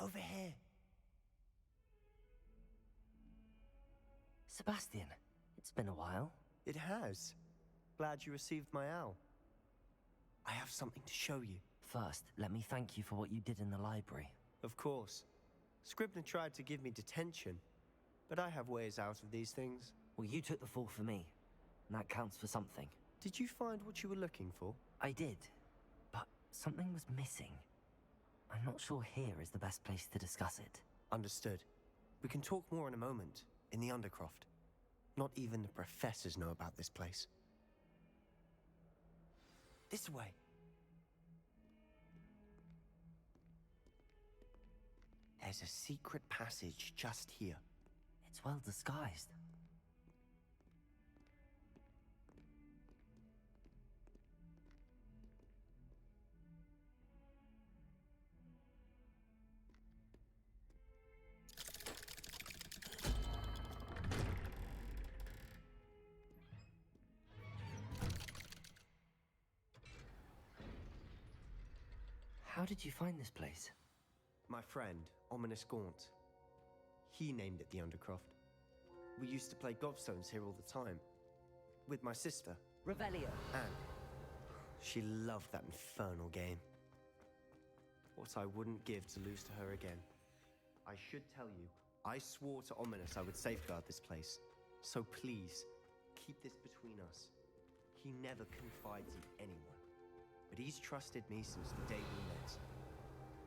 Over here. Sebastian, it's been a while. It has. Glad you received my owl. I have something to show you. First, let me thank you for what you did in the library. Of course. Scribner tried to give me detention, but I have ways out of these things. Well, you took the fall for me, and that counts for something. Did you find what you were looking for? I did, but something was missing. I'm not sure here is the best place to discuss it. Understood. We can talk more in a moment, in the Undercroft. Not even the professors know about this place. This way. There's a secret passage just here. It's well disguised. How did you find this place? My friend, Ominous Gaunt. He named it the Undercroft. We used to play gobstones here all the time. With my sister, Revelio. Anne. She loved that infernal game. What I wouldn't give to lose to her again. I should tell you, I swore to Ominous I would safeguard this place. So please, keep this between us. He never confides in anyone. But he's trusted me since the day we met.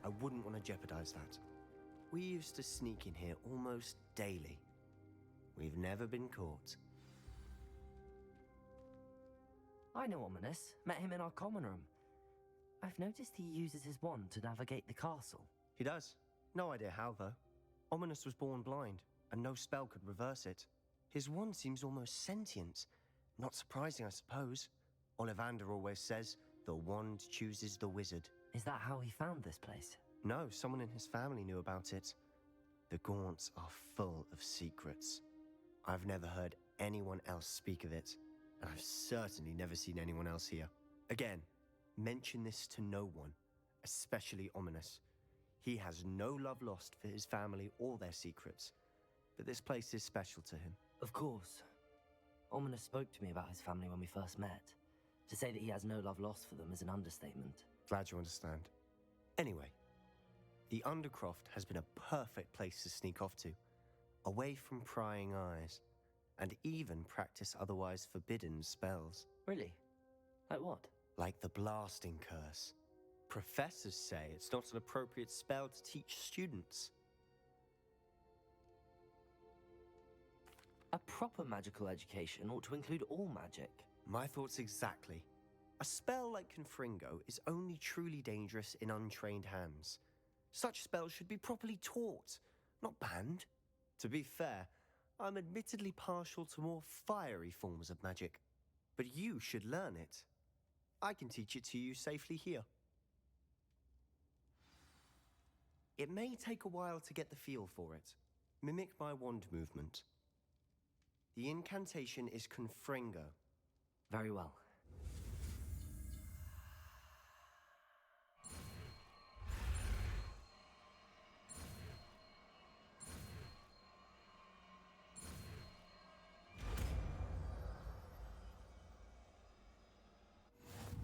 I wouldn't want to jeopardize that. We used to sneak in here almost daily. We've never been caught. I know Ominous. Met him in our common room. I've noticed he uses his wand to navigate the castle. He does. No idea how, though. Ominous was born blind, and no spell could reverse it. His wand seems almost sentient. Not surprising, I suppose. Ollivander always says, the wand chooses the wizard. Is that how he found this place? No, someone in his family knew about it. The Gaunts are full of secrets. I've never heard anyone else speak of it, and I've certainly never seen anyone else here. Again, mention this to no one, especially Ominous. He has no love lost for his family or their secrets, but this place is special to him. Of course. Ominous spoke to me about his family when we first met. To say that he has no love lost for them is an understatement. Glad you understand. Anyway, the Undercroft has been a perfect place to sneak off to, away from prying eyes, and even practice otherwise forbidden spells. Really? Like what? Like the Blasting Curse. Professors say it's not an appropriate spell to teach students. A proper magical education ought to include all magic. My thoughts exactly. A spell like Confringo is only truly dangerous in untrained hands. Such spells should be properly taught, not banned. To be fair, I'm admittedly partial to more fiery forms of magic, but you should learn it. I can teach it to you safely here. It may take a while to get the feel for it. Mimic my wand movement. The incantation is Confringo. Very well.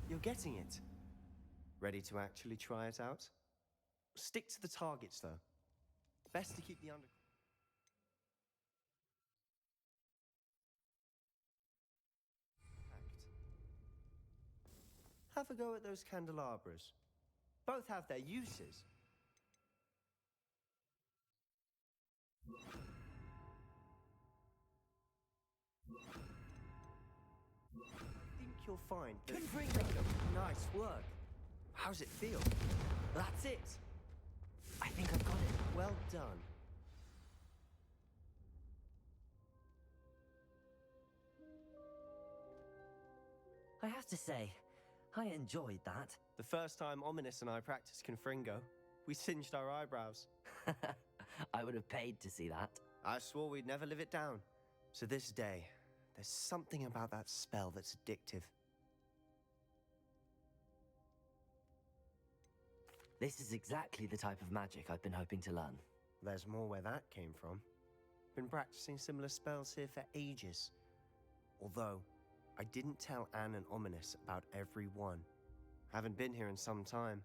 You're getting it. Ready to actually try it out? Stick to the targets, though. Best to keep the under... Act. Have a go at those candelabras. Both have their uses. I think you'll find that... Confringo! Nice work. How's it feel? That's it. I think I've got it. Well done. I have to say, I enjoyed that. The first time Ominous and I practiced Confringo, we singed our eyebrows. I would have paid to see that. I swore we'd never live it down. To this day, there's something about that spell that's addictive. This is exactly the type of magic I've been hoping to learn. There's more where that came from. Been practicing similar spells here for ages. Although, I didn't tell Anne and Ominous about every one. Haven't been here in some time.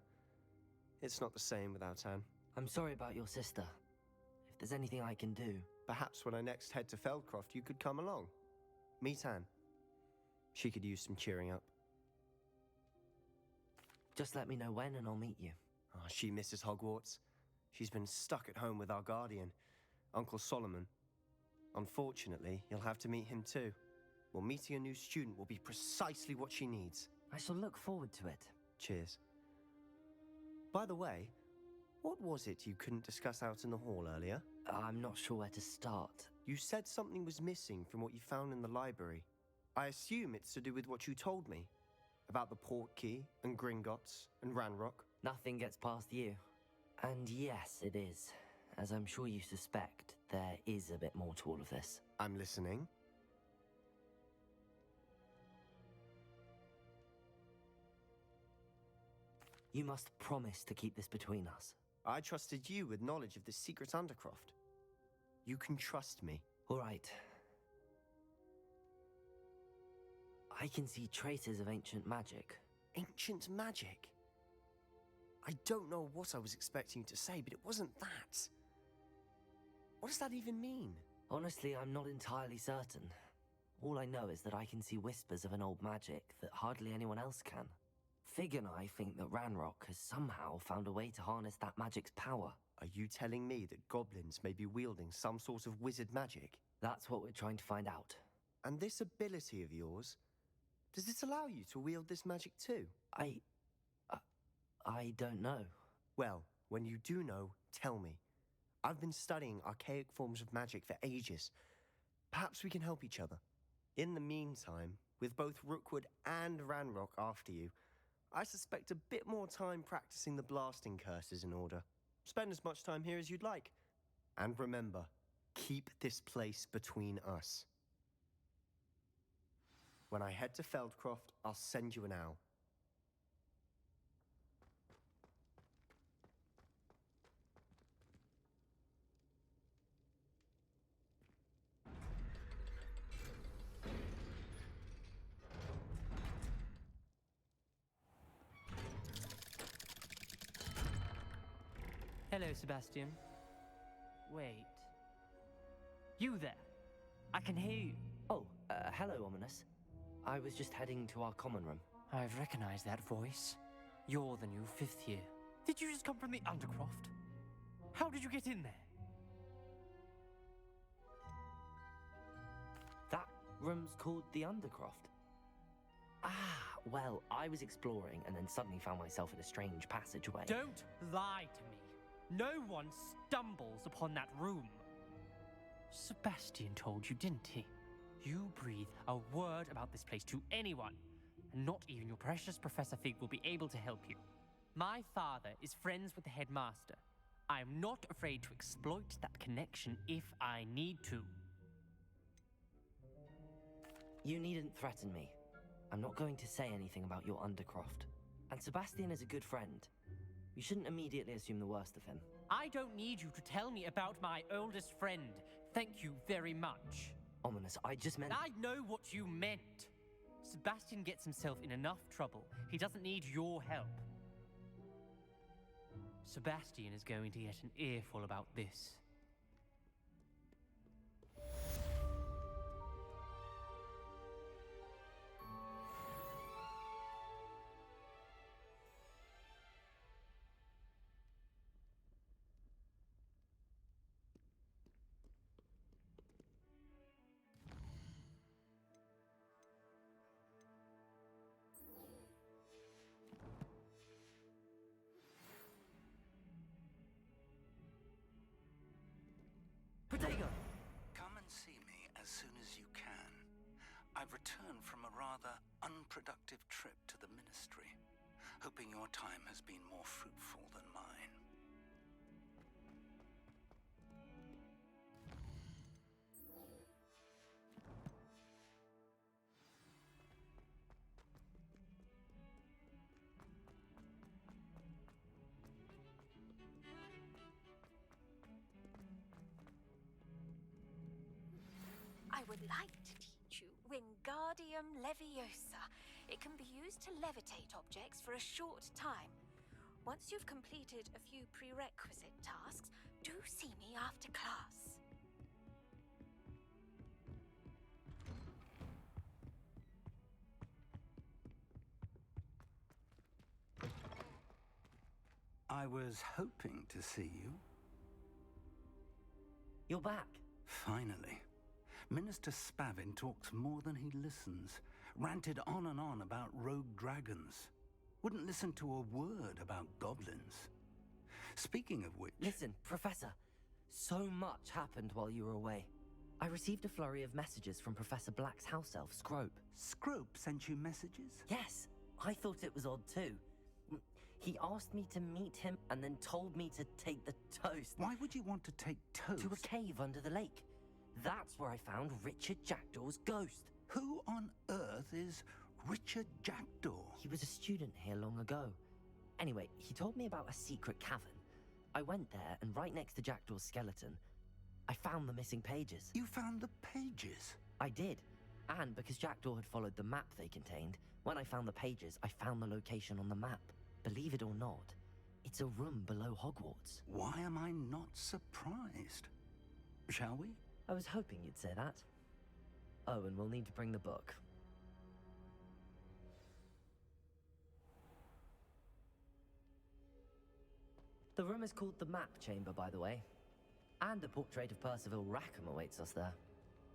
It's not the same without Anne. I'm sorry about your sister. If there's anything I can do... Perhaps when I next head to Feldcroft, you could come along. Meet Anne. She could use some cheering up. Just let me know when and I'll meet you. Oh, she misses Hogwarts. She's been stuck at home with our guardian, Uncle Solomon. Unfortunately, you'll have to meet him too. Well, meeting a new student will be precisely what she needs. I shall look forward to it. Cheers. By the way, what was it you couldn't discuss out in the hall earlier? I'm not sure where to start. You said something was missing from what you found in the library. I assume it's to do with what you told me. About the Portkey, and Gringotts, and Ranrock. Nothing gets past you. And yes, it is. As I'm sure you suspect, there is a bit more to all of this. I'm listening. You must promise to keep this between us. I trusted you with knowledge of the secret Undercroft. You can trust me. All right. I can see traces of ancient magic. Ancient magic? I don't know what I was expecting to say, but it wasn't that. What does that even mean? Honestly, I'm not entirely certain. All I know is that I can see whispers of an old magic that hardly anyone else can. Fig and I think that Ranrock has somehow found a way to harness that magic's power. Are you telling me that goblins may be wielding some sort of wizard magic? That's what we're trying to find out. And this ability of yours, does it allow you to wield this magic too? I don't know. Well, when you do know, tell me. I've been studying archaic forms of magic for ages. Perhaps we can help each other. In the meantime, with both Rookwood and Ranrock after you, I suspect a bit more time practicing the blasting curse is in order. Spend as much time here as you'd like. And remember, keep this place between us. When I head to Feldcroft, I'll send you an owl. Hello, Sebastian. Wait. You there? I can hear you. Oh, hello, Ominous. I was just heading to our common room. I've recognized that voice. You're the new 5th year. Did you just come from the Undercroft? How did you get in there? That room's called the Undercroft. Ah, well, I was exploring and then suddenly found myself in a strange passageway. Don't lie to me. No one stumbles upon that room. Sebastian told you, didn't he? You breathe a word about this place to anyone, and not even your precious Professor Fig will be able to help you. My father is friends with the headmaster. I am not afraid to exploit that connection if I need to. You needn't threaten me. I'm not going to say anything about your Undercroft. And Sebastian is a good friend. You shouldn't immediately assume the worst of him. I don't need you to tell me about my oldest friend. Thank you very much. Ominous, I just meant... I know what you meant. Sebastian gets himself in enough trouble. He doesn't need your help. Sebastian is going to get an earful about this. Protego! Come and see me as soon as you can. I've returned from a rather unproductive trip to the Ministry, hoping your time has been more fruitful than mine. I would like to teach you Wingardium Leviosa. It can be used to levitate objects for a short time. Once you've completed a few prerequisite tasks, do see me after class. I was hoping to see you. You're back. Finally. Minister Spavin talks more than he listens. Ranted on and on about rogue dragons. Wouldn't listen to a word about goblins. Speaking of which... Listen, Professor. So much happened while you were away. I received a flurry of messages from Professor Black's house elf, Scrope. Scrope sent you messages? Yes, I thought it was odd too. He asked me to meet him and then told me to take the toast. Why would you want to take toast? To a cave under the lake. That's where I found Richard Jackdaw's ghost. Who on earth is Richard Jackdaw? He was a student here long ago. Anyway, he told me about a secret cavern. I went there, and right next to Jackdaw's skeleton, I found the missing pages. You found the pages? I did. And because Jackdaw had followed the map they contained, when I found the pages, I found the location on the map. Believe it or not, it's a room below Hogwarts. Why am I not surprised? Shall we? I was hoping you'd say that. Oh, and we'll need to bring the book. The room is called the Map Chamber, by the way. And a portrait of Percival Rackham awaits us there.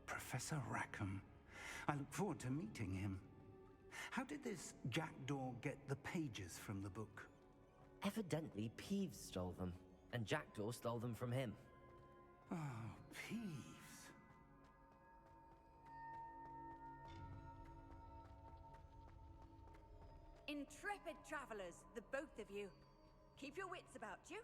Professor Rackham. I look forward to meeting him. How did this Jackdaw get the pages from the book? Evidently, Peeves stole them, and Jackdaw stole them from him. Oh, Peeves. Intrepid travelers, the both of you. Keep your wits about you.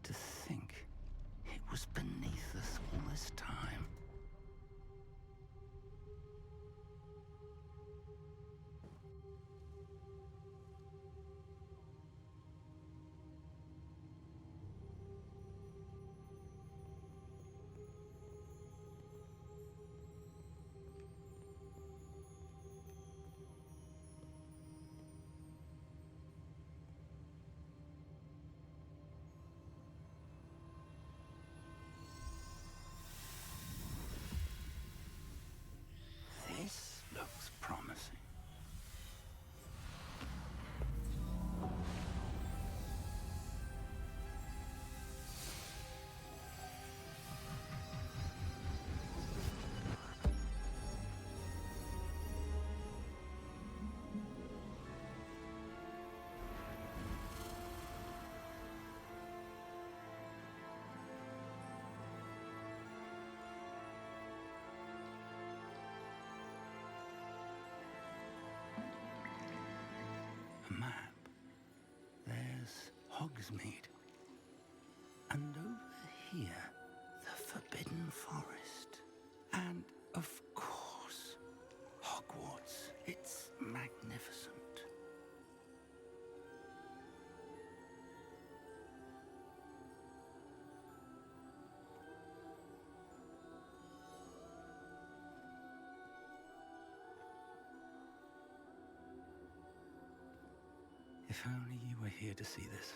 To think it was beneath us all this time. This looks promising. A map. There's Hogsmeade. And over here, the Forbidden Forest. And, of course, Hogwarts. It's magnificent. If only you were here to see this.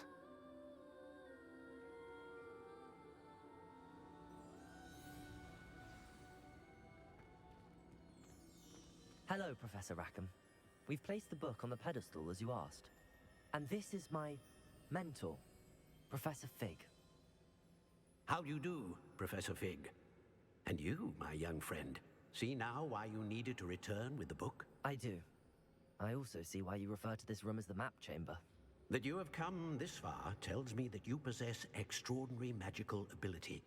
Hello, Professor Rackham. We've placed the book on the pedestal as you asked. And this is my mentor, Professor Fig. How do you do, Professor Fig? And you, my young friend, see now why you needed to return with the book? I do. I also see why you refer to this room as the Map Chamber. That you have come this far tells me that you possess extraordinary magical ability,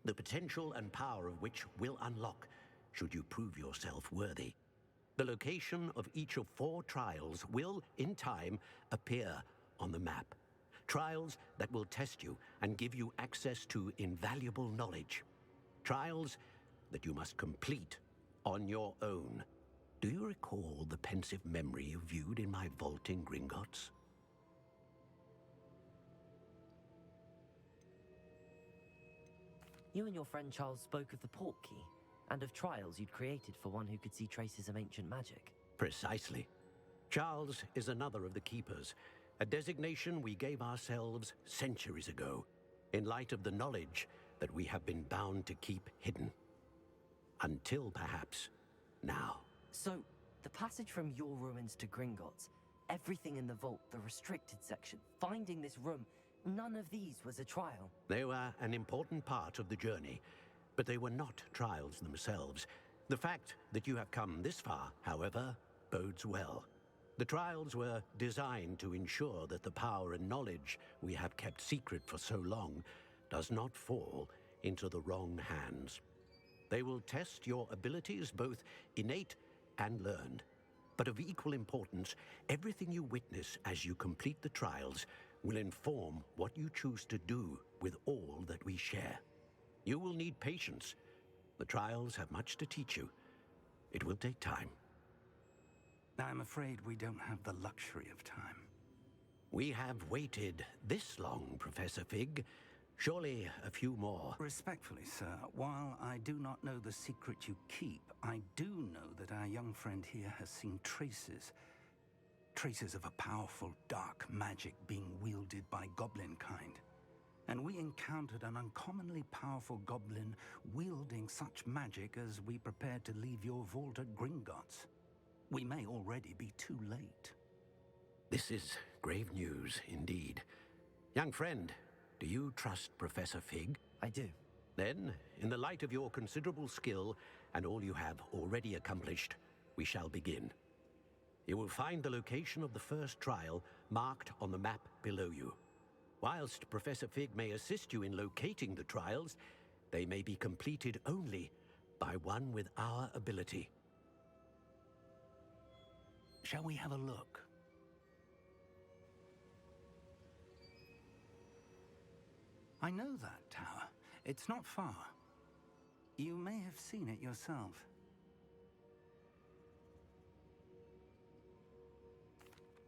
the potential and power of which will unlock should you prove yourself worthy. The location of each of 4 trials will, in time, appear on the map. Trials that will test you and give you access to invaluable knowledge. Trials that you must complete on your own. Do you recall the pensive memory you viewed in my vault in Gringotts? You and your friend Charles spoke of the Portkey, and of trials you'd created for one who could see traces of ancient magic. Precisely. Charles is another of the Keepers, a designation we gave ourselves centuries ago, in light of the knowledge that we have been bound to keep hidden. Until perhaps now. So, the passage from your ruins to Gringotts, everything in the vault, the restricted section, finding this room, none of these was a trial. They were an important part of the journey, but they were not trials themselves. The fact that you have come this far, however, bodes well. The trials were designed to ensure that the power and knowledge we have kept secret for so long does not fall into the wrong hands. They will test your abilities, both innate and learned. But of equal importance, everything you witness as you complete the trials will inform what you choose to do with all that we share. You will need patience. The trials have much to teach you. It will take time. I'm afraid we don't have the luxury of time. We have waited this long, Professor Fig. Surely a few more. Respectfully, sir, while I do not know the secret you keep, I do know that our young friend here has seen traces of a powerful dark magic being wielded by goblin kind. And we encountered an uncommonly powerful goblin wielding such magic as we prepared to leave your vault at Gringotts. We may already be too late. This is grave news indeed. Young friend, do you trust Professor Fig? I do. Then, in the light of your considerable skill and all you have already accomplished, we shall begin. You will find the location of the first trial marked on the map below you. Whilst Professor Fig may assist you in locating the trials, they may be completed only by one with our ability. Shall we have a look? I know that tower. It's not far. You may have seen it yourself.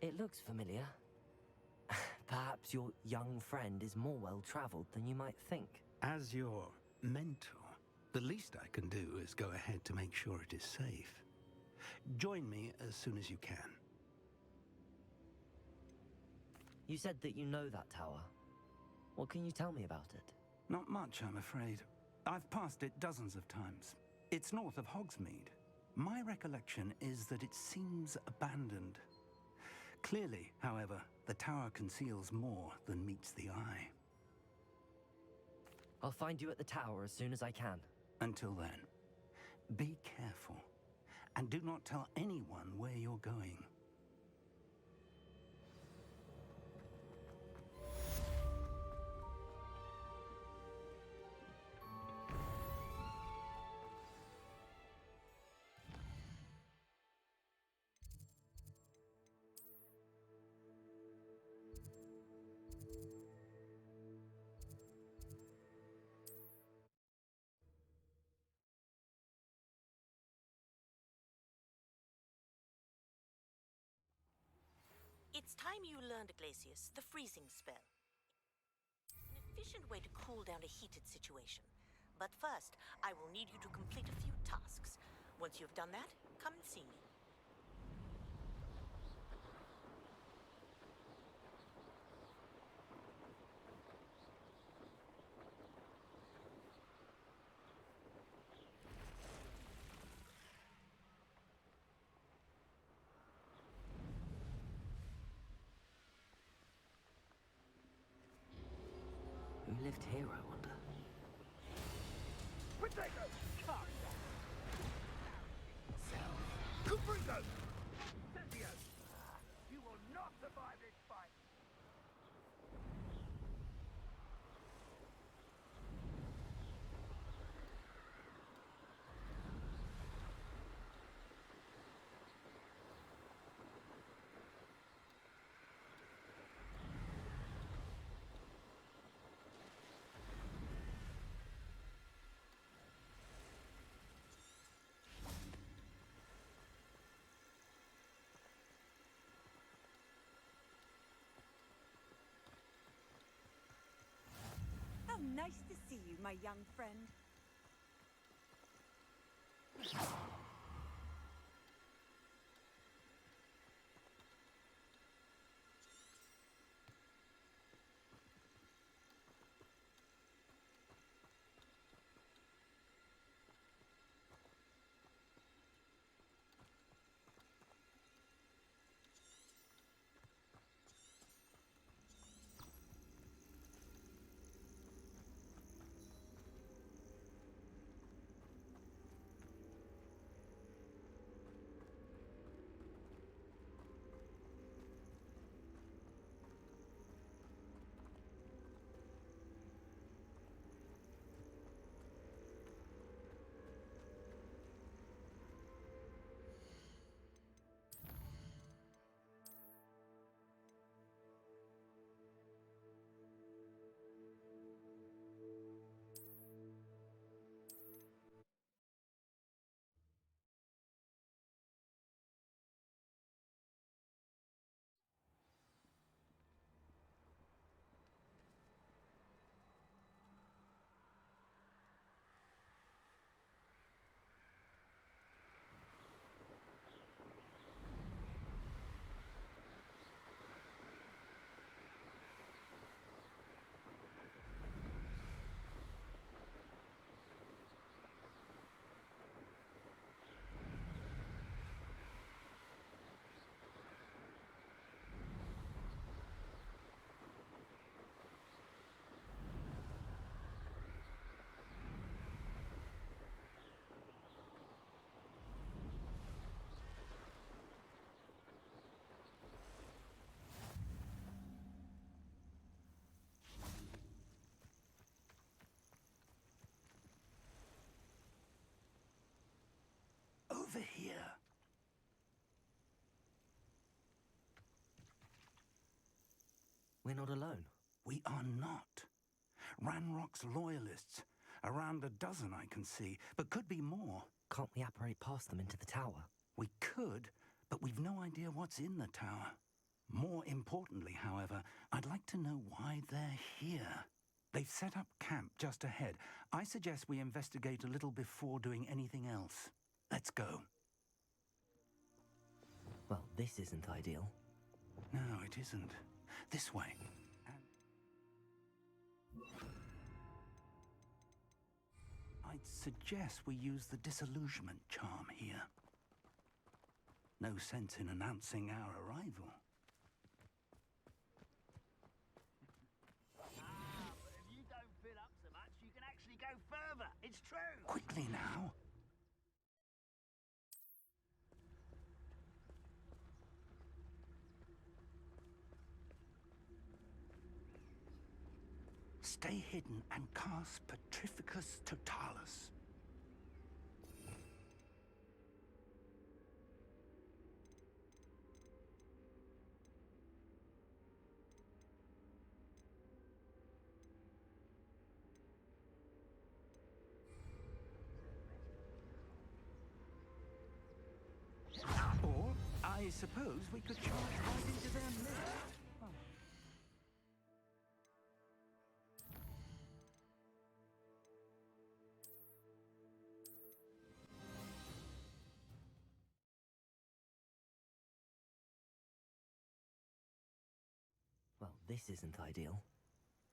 It looks familiar. Perhaps your young friend is more well-traveled than you might think. As your mentor, the least I can do is go ahead to make sure it is safe. Join me as soon as you can. You said that you know that tower. What can you tell me about it? Not much, I'm afraid. I've passed it dozens of times. It's north of Hogsmeade. My recollection is that it seems abandoned. Clearly, however, the tower conceals more than meets the eye. I'll find you at the tower as soon as I can. Until then, be careful, and do not tell anyone where you're going. It's time you learned, Glacius, the freezing spell. An efficient way to cool down a heated situation. But first, I will need you to complete a few tasks. Once you've done that, come and see me. Who lived here, I wonder? You will not survive this fight! How nice to see you, my young friend. Over here. We're not alone. We are not. Ranrock's loyalists. Around a dozen I can see, but could be more. Can't we apparate past them into the tower? We could, but we've no idea what's in the tower. More importantly, however, I'd like to know why they're here. They've set up camp just ahead. I suggest we investigate a little before doing anything else. Let's go. Well, this isn't ideal. No, it isn't. This way. I'd suggest we use the disillusionment charm here. No sense in announcing our arrival. But if you don't fill up so much, you can actually go further. It's true. Quickly now. Stay hidden and cast Petrificus Totalis. Or, I suppose we could charge right into their midst. Well, this isn't ideal.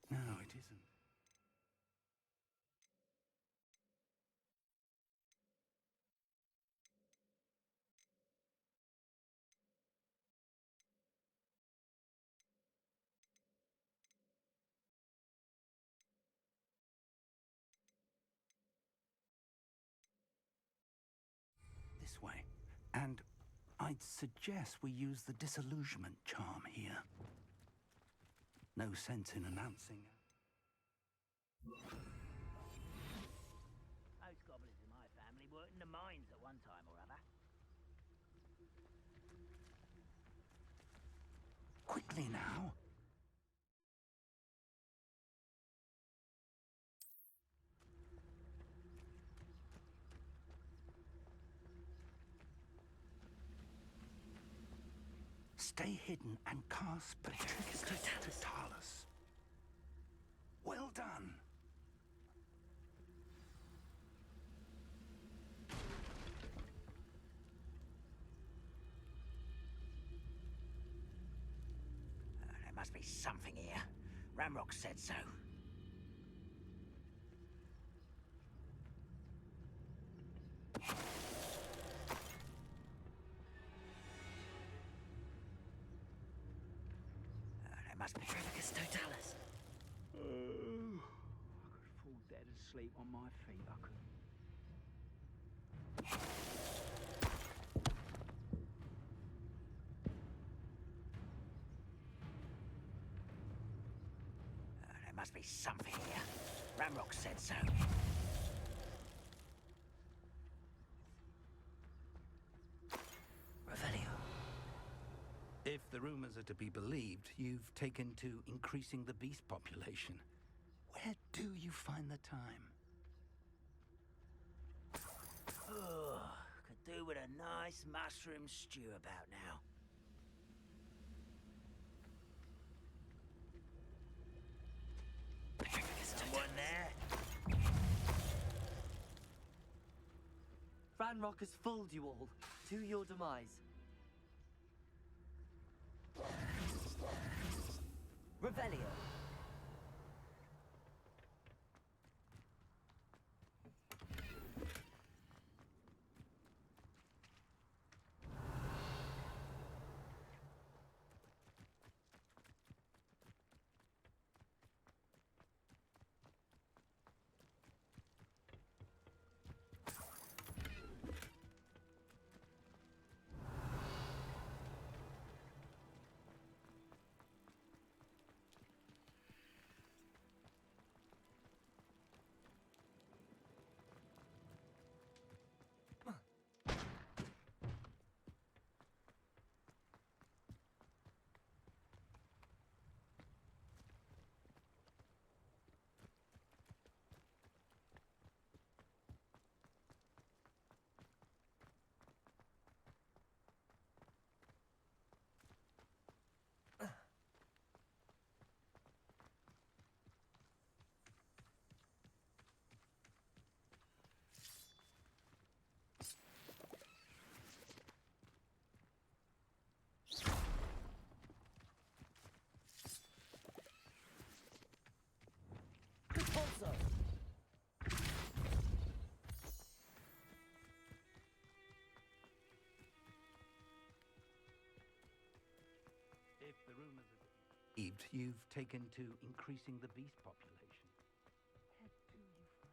No, it isn't. This way. And I'd suggest we use the disillusionment charm here. No sense in announcing. Most goblins in my family worked in the mines at one time or other. Quickly now. Stay hidden and cast Petrificus Totalis. Well done. must be something here. Ranrock said so. There must be Trevicus Totalis. I could fall dead asleep on my feet, I could. There must be something here. Ranrock said so. Revelio. If the rumors are to be believed, you've taken to increasing the beast population. Where do you find the time? Could do with a nice mushroom stew about now. Someone there? Ranrock has fooled you all, to your demise. Revelio. Also. If the rumors are to be believed, you've taken to increasing the beast population. Where do you find the time?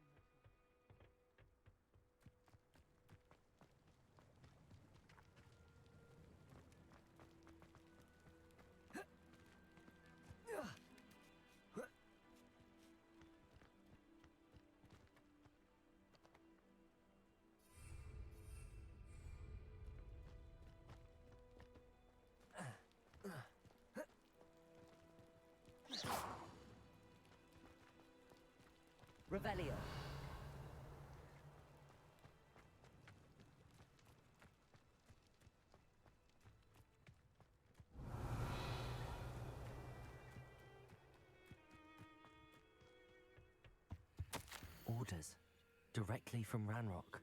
Revelio. Orders. Directly from Ranrock.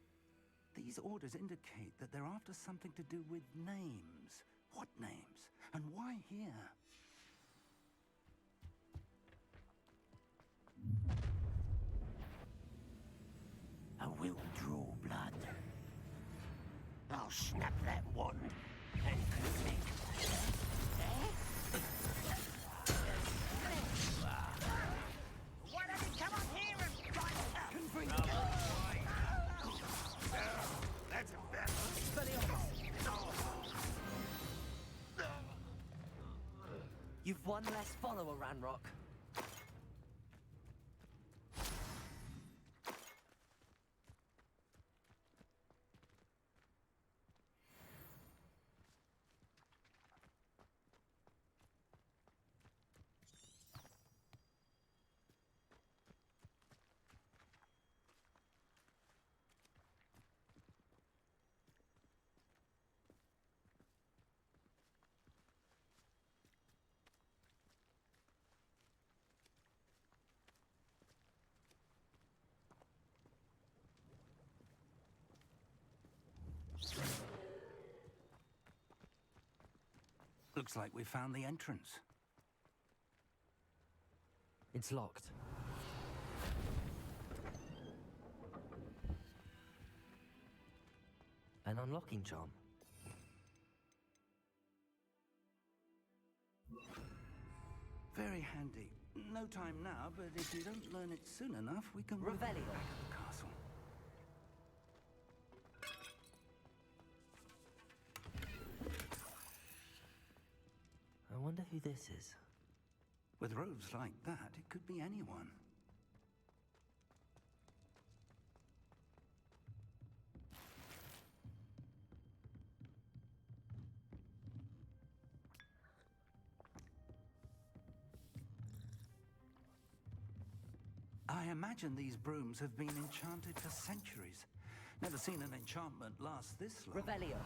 These orders indicate that they're after something to do with names. What names? And why here? I will draw blood. I'll snap that wand and connect. Why don't you come up here and fight? That's a better. You've one less follower, Ranrock. Looks like we found the entrance. It's locked. An unlocking charm. Very handy. No time now, but if you don't learn it soon enough, we can work Revelio. back at the castle. I wonder who this is. With robes like that, it could be anyone. I imagine these brooms have been enchanted for centuries. Never seen an enchantment last this long. Revelio.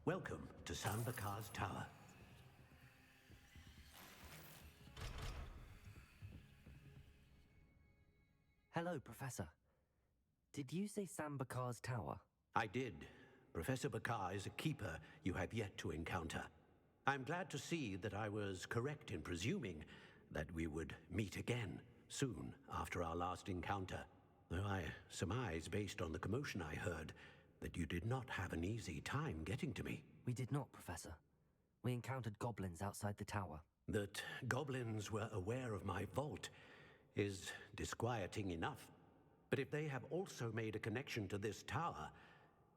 Welcome to San Bakar's Tower. Hello, Professor. Did you say Sam Bakar's tower? I did. Professor Bakar is a keeper you have yet to encounter. I'm glad to see that I was correct in presuming that we would meet again soon after our last encounter. Though I surmise, based on the commotion I heard, that you did not have an easy time getting to me. We did not, Professor. We encountered goblins outside the tower. That goblins were aware of my vault is disquieting enough. But if they have also made a connection to this tower,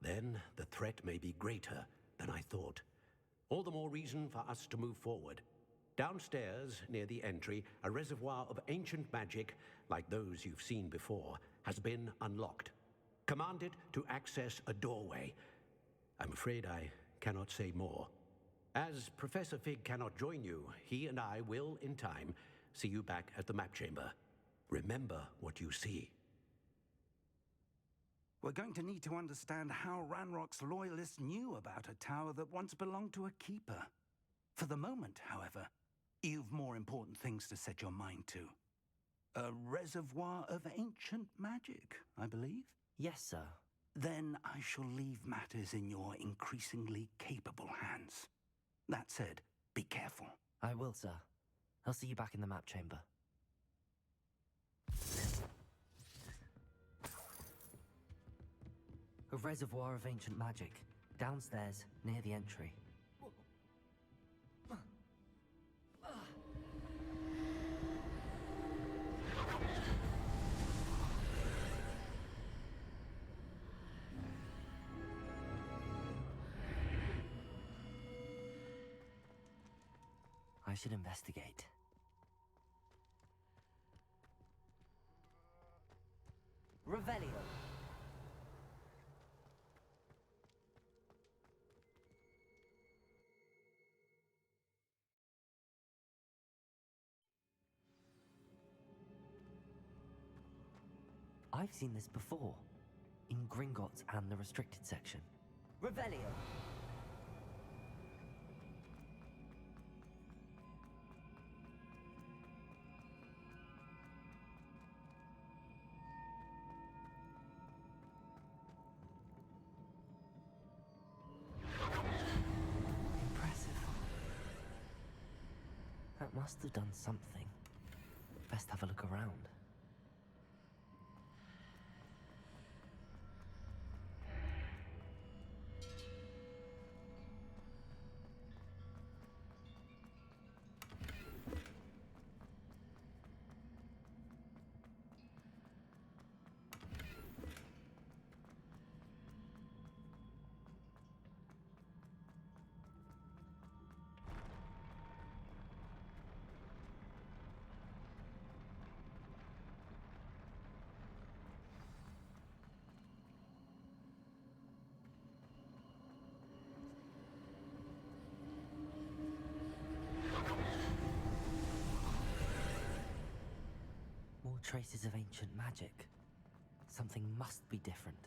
then the threat may be greater than I thought. All the more reason for us to move forward. Downstairs, near the entry, a reservoir of ancient magic, like those you've seen before, has been unlocked. Command it to access a doorway. I'm afraid I cannot say more. As Professor Fig cannot join you, he and I will, in time, see you back at the map chamber. Remember what you see. We're going to need to understand how Ranrock's loyalists knew about a tower that once belonged to a keeper. For the moment, however, you've more important things to set your mind to. A reservoir of ancient magic, I believe? Yes, sir. Then I shall leave matters in your increasingly capable hands. That said, be careful. I will, sir. I'll see you back in the map chamber. A reservoir of ancient magic, downstairs, near the entry. I should investigate. Revelio. I've seen this before, in Gringotts and the restricted section. Revelio. Impressive. That must have done something. Best have a look around. More traces of ancient magic. Something must be different.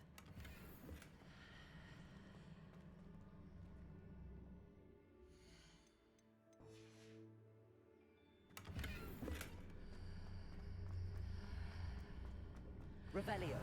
Revelio.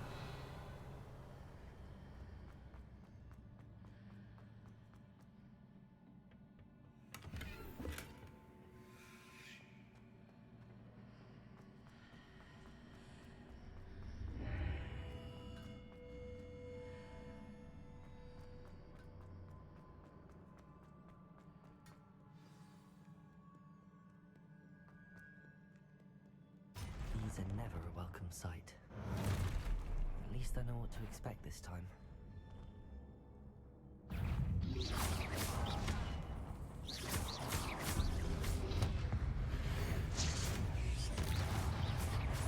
These are never a welcome sight. At least I know what to expect this time.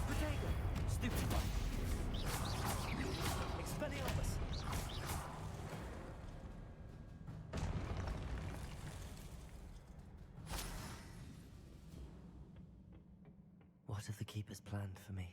Potato! Stupid one! Expelliarmus! What have the Keepers planned for me?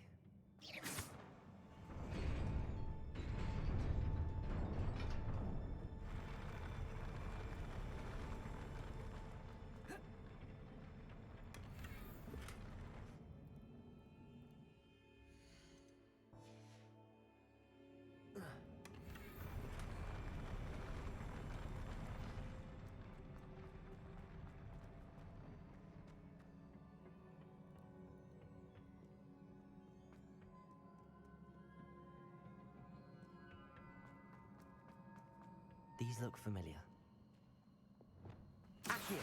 These look familiar. Accio!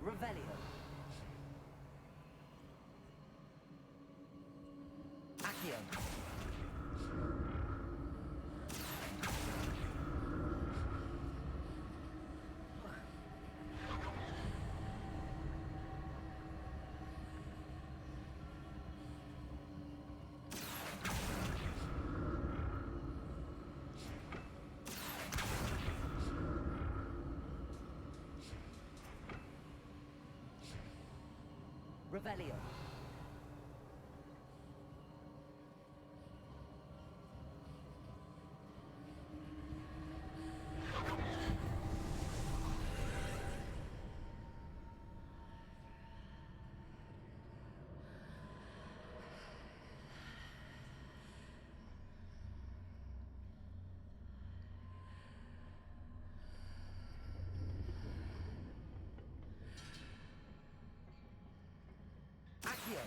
Revelio! Accio! Revelio. Accio.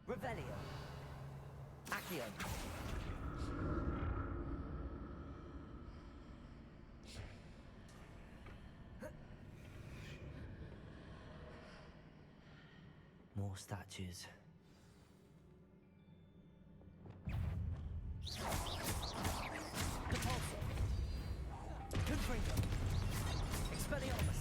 Revelio. Accio. More statues. Depulso. Confringo. Expelliarmus.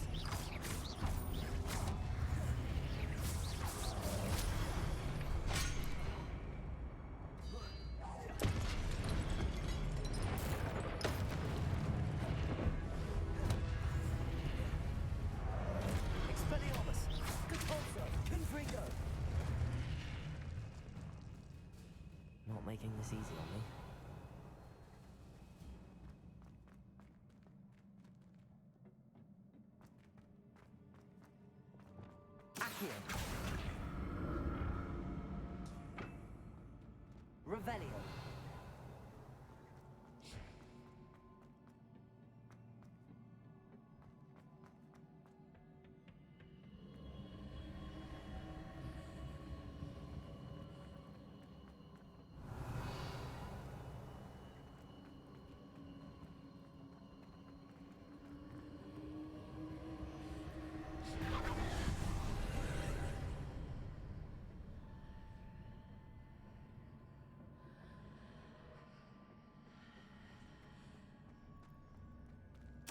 Expelliarmus. Depulso. Confringo. Not making this easy on me. Accio. Revelio.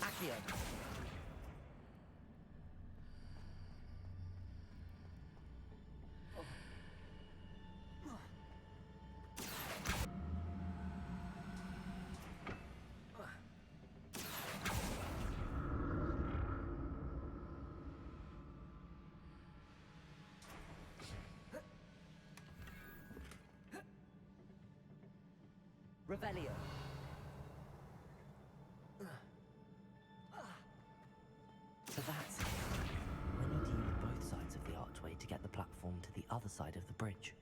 Accio. Revelio. So that's it. I need to use both sides of the archway to get the platform to the other side of the bridge.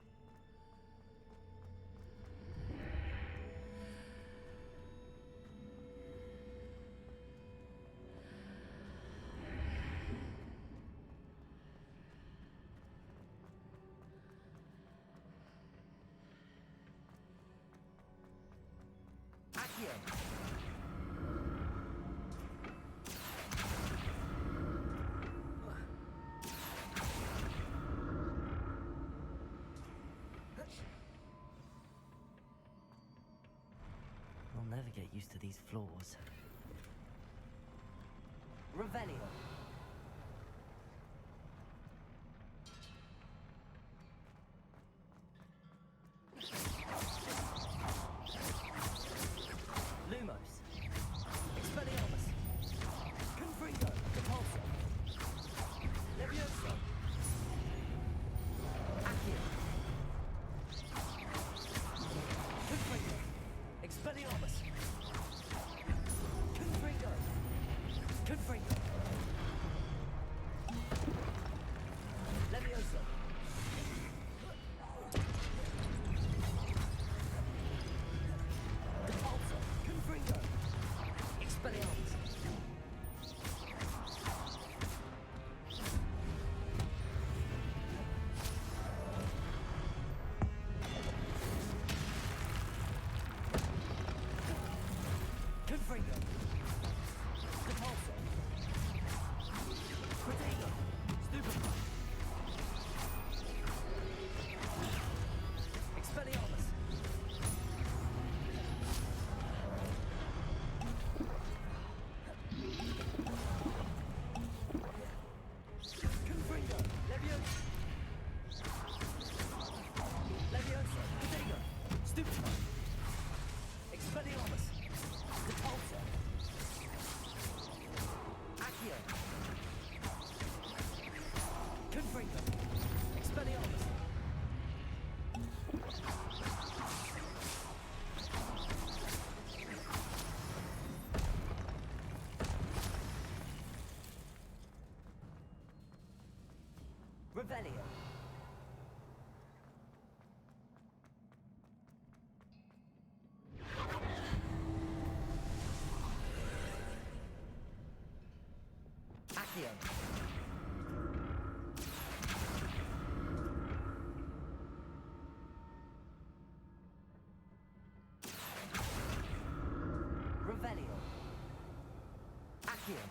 never get used to these floors. Revelio. Lumos. Expelliarmus. Confringo. Repulsor. Levioso. Accio. Confringo. Expelliarmus. Confringo. Confringo. Levioso. Repulsor. Confringo. Expelliarmus. Confringo. Repulsor. Protego. Stupefy. Expelliarmus. Confringo. Levioso. Levioso. Protego. Stupefy. Expelliarmus. Repulsor. Accio. Confringo. Expelliarmus. Revelio. Accio. Revelio. Accio.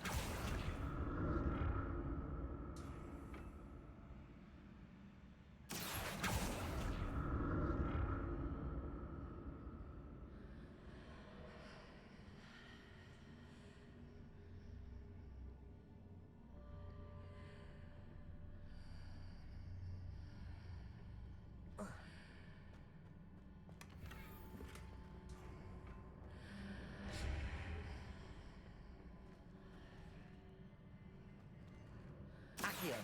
Accio.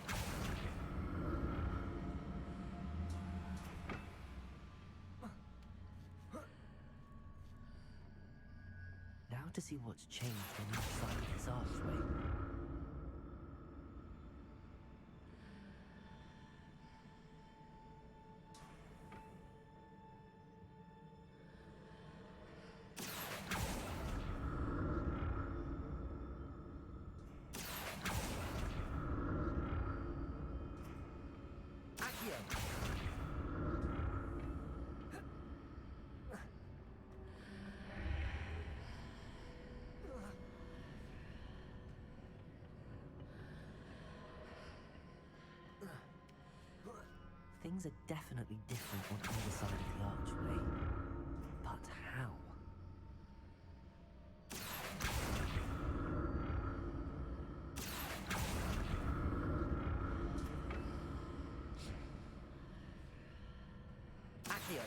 Now to see what's changed on each side of this archway. Accio. Things are definitely different on either side of the archway. But how? Accio.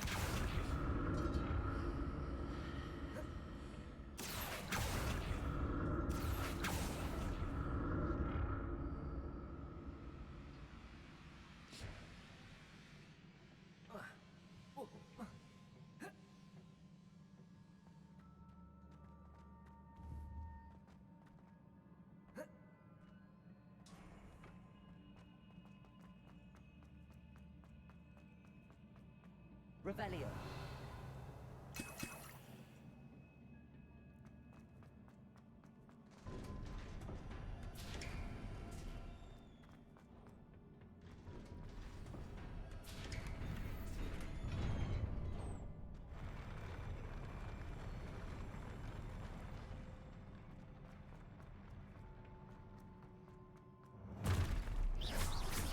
Revelio.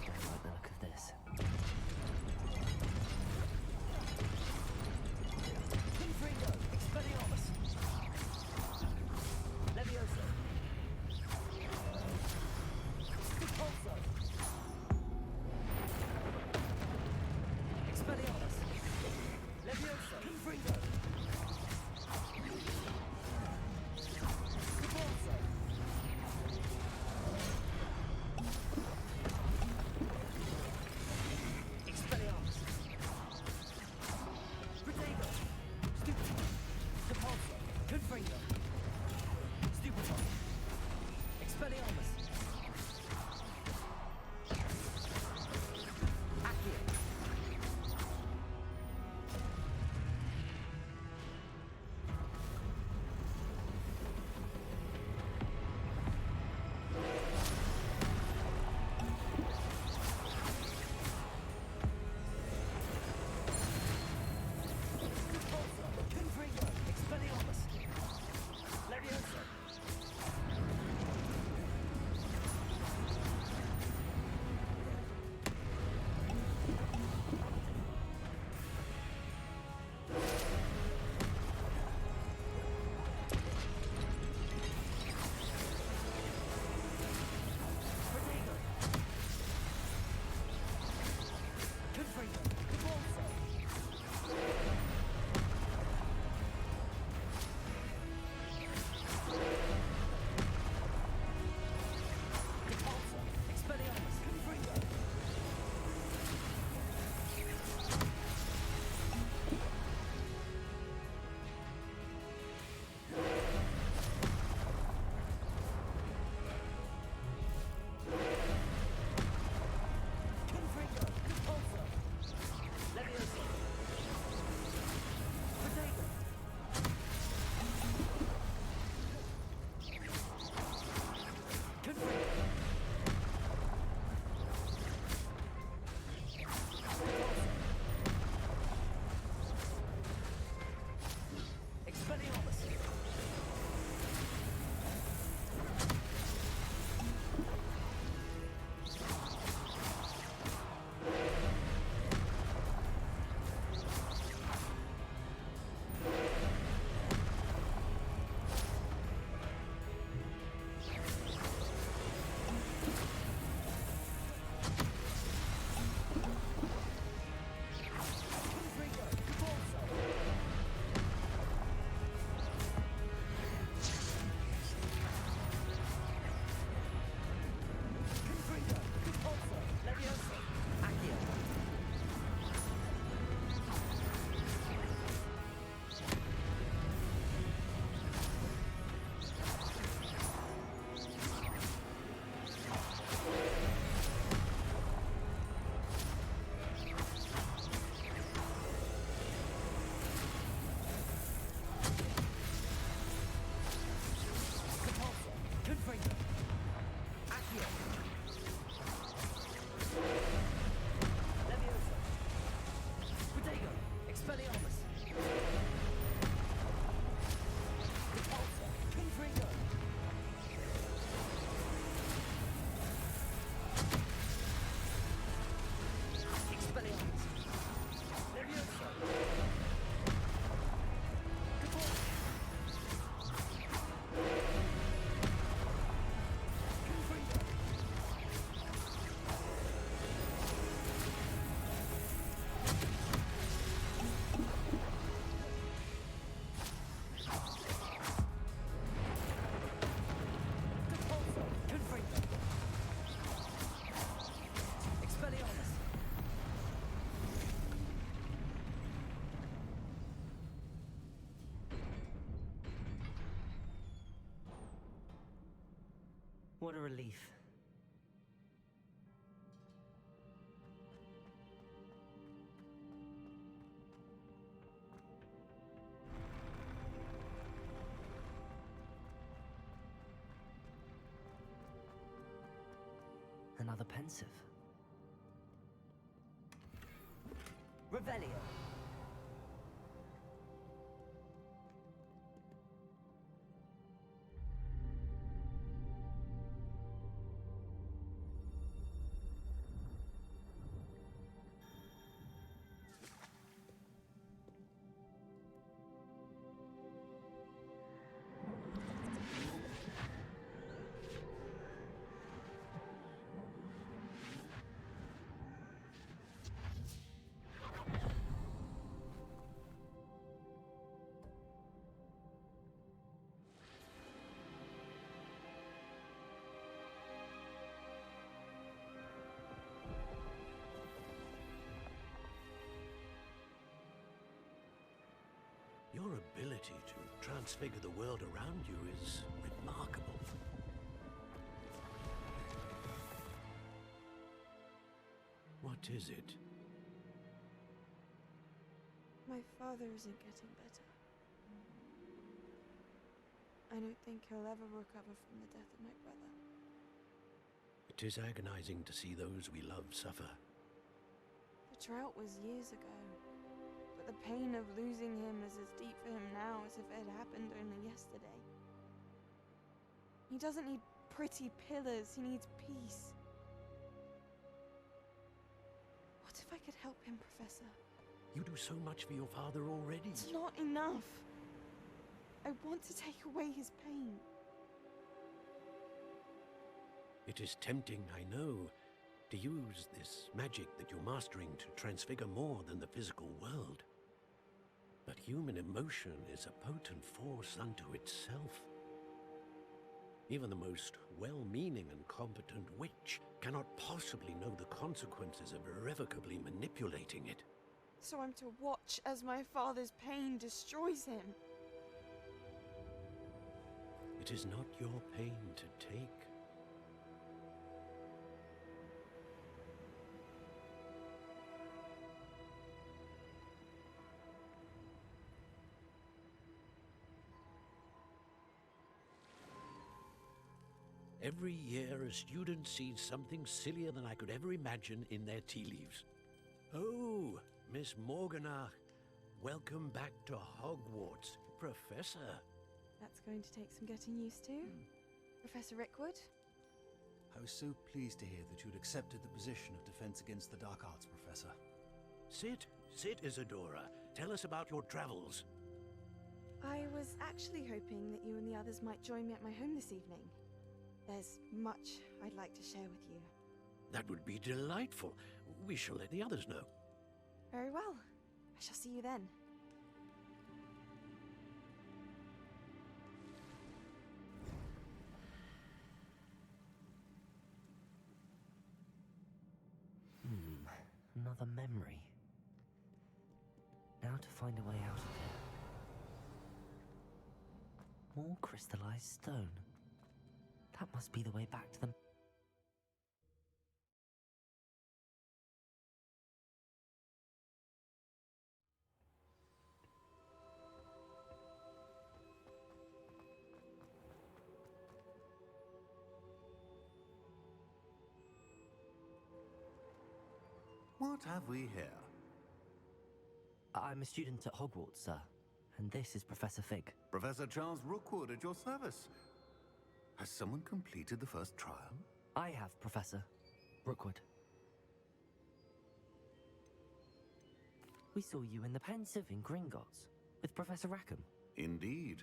Don't like the look of this. Expelliarmus! Levioso! Confringo! Convulso! Expelliarmus! Protego! Stupefy! Depulso! Confringo! Stupefy! Expelliarmus! Accio! Repulso! Confringo! Expelliarmus! Levioso! Protego! Confringo! Repulso! Repulso! Expelliarmus! Confringo! Confringo! Repulso! Levioso! Protego! Confringo! Expelliarmus! Confringo! Repulso! Confringo! Repulso! Levioso! Accio! Repulso! Confringo! Accio! Levioso! Protego! Expelliarmus! Repulso! Confringo! Expelliarmus! Levioso! Repulso! Confringo! Repulso! Confringo! Expelliarmus! What a relief. Another pensive. Revelio! ability to transfigure the world around you is remarkable. What is it? My father isn't getting better. I don't think he'll ever recover from the death of my brother. It is agonizing to see those we love suffer. The drought was years ago, but the pain of losing him is as deep for him now as if it had happened only yesterday. He doesn't need pretty pillars, he needs peace. What if I could help him, Professor? You do so much for your father already. It's not enough. I want to take away his pain. It is tempting, I know, to use this magic that you're mastering to transfigure more than the physical world. But human emotion is a potent force unto itself. Even the most well-meaning and competent witch cannot possibly know the consequences of irrevocably manipulating it. So I'm to watch as my father's pain destroys him. It is not your pain to take. Every year, a student sees something sillier than I could ever imagine in their tea leaves. Oh, Miss Morganach, welcome back to Hogwarts, Professor. That's going to take some getting used to. Professor Rickwood? I was so pleased to hear that you'd accepted the position of Defense Against the Dark Arts, Professor. Sit, Isadora. Tell us about your travels. I was actually hoping that you and the others might join me at my home this evening. There's much I'd like to share with you. That would be delightful. We shall let the others know. Very well. I shall see you then. Another memory. Now to find a way out of here. More crystallized stone. That must be the way back to the... What have we here? I'm a student at Hogwarts, sir. And this is Professor Fig. Professor Charles Rookwood at your service. Has someone completed the first trial? I have, Professor Rookwood. We saw you in the Pensive in Gringotts with Professor Rackham. Indeed.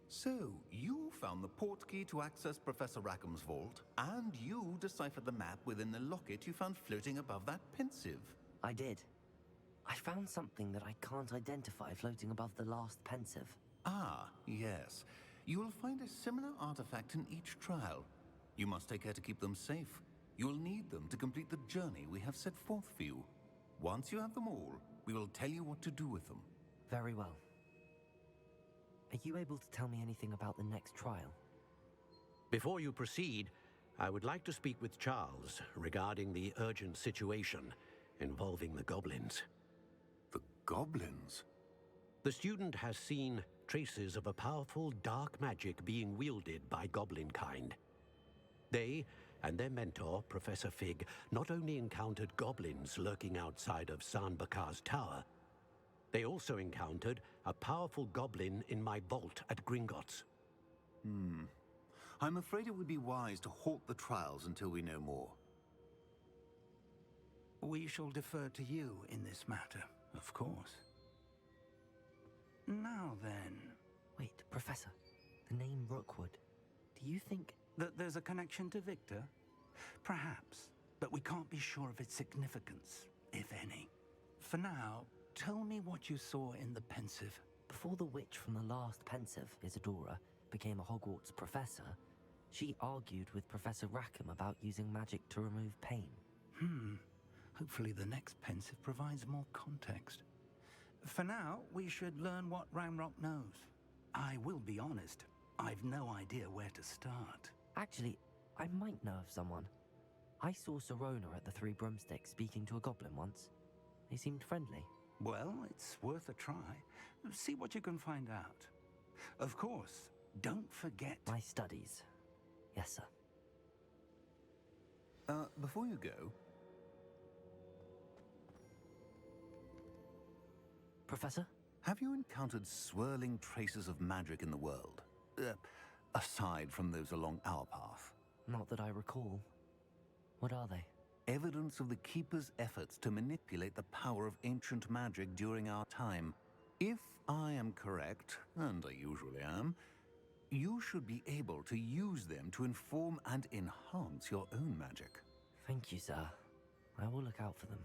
So, you found the portkey to access Professor Rackham's vault, and you deciphered the map within the locket you found floating above that Pensive. I did. I found something that I can't identify floating above the last Pensive. Ah, yes. You will find a similar artifact in each trial. You must take care to keep them safe. You'll need them to complete the journey we have set forth for you. Once you have them all, we will tell you what to do with them. Very well. Are you able to tell me anything about the next trial? Before you proceed, I would like to speak with Charles regarding the urgent situation involving the goblins. The goblins? The student has seen traces of a powerful dark magic being wielded by goblin kind. They and their mentor, Professor Fig, not only encountered goblins lurking outside of San Bakar's tower, they also encountered a powerful goblin in my vault at Gringotts. I'm afraid it would be wise to halt the trials until we know more. We shall defer to you in this matter, of course. Now then... Wait, Professor. The name Rookwood. Do you think... that there's a connection to Victor? Perhaps, but we can't be sure of its significance, if any. For now, tell me what you saw in the Pensive. Before the witch from the last Pensive, Isadora, became a Hogwarts professor, she argued with Professor Rackham about using magic to remove pain. Hopefully the next Pensive provides more context. For now, we should learn what Ranrock knows. I will be honest, I've no idea where to start. Actually, I might know of someone. I saw Sirona at the Three Broomsticks speaking to a goblin once. They seemed friendly. Well, it's worth a try. See what you can find out. Of course, don't forget... My studies. Yes, sir. Before you go... Professor? Have you encountered swirling traces of magic in the world? Aside from those along our path? Not that I recall. What are they? Evidence of the Keeper's efforts to manipulate the power of ancient magic during our time. If I am correct, and I usually am, you should be able to use them to inform and enhance your own magic. Thank you, sir. I will look out for them.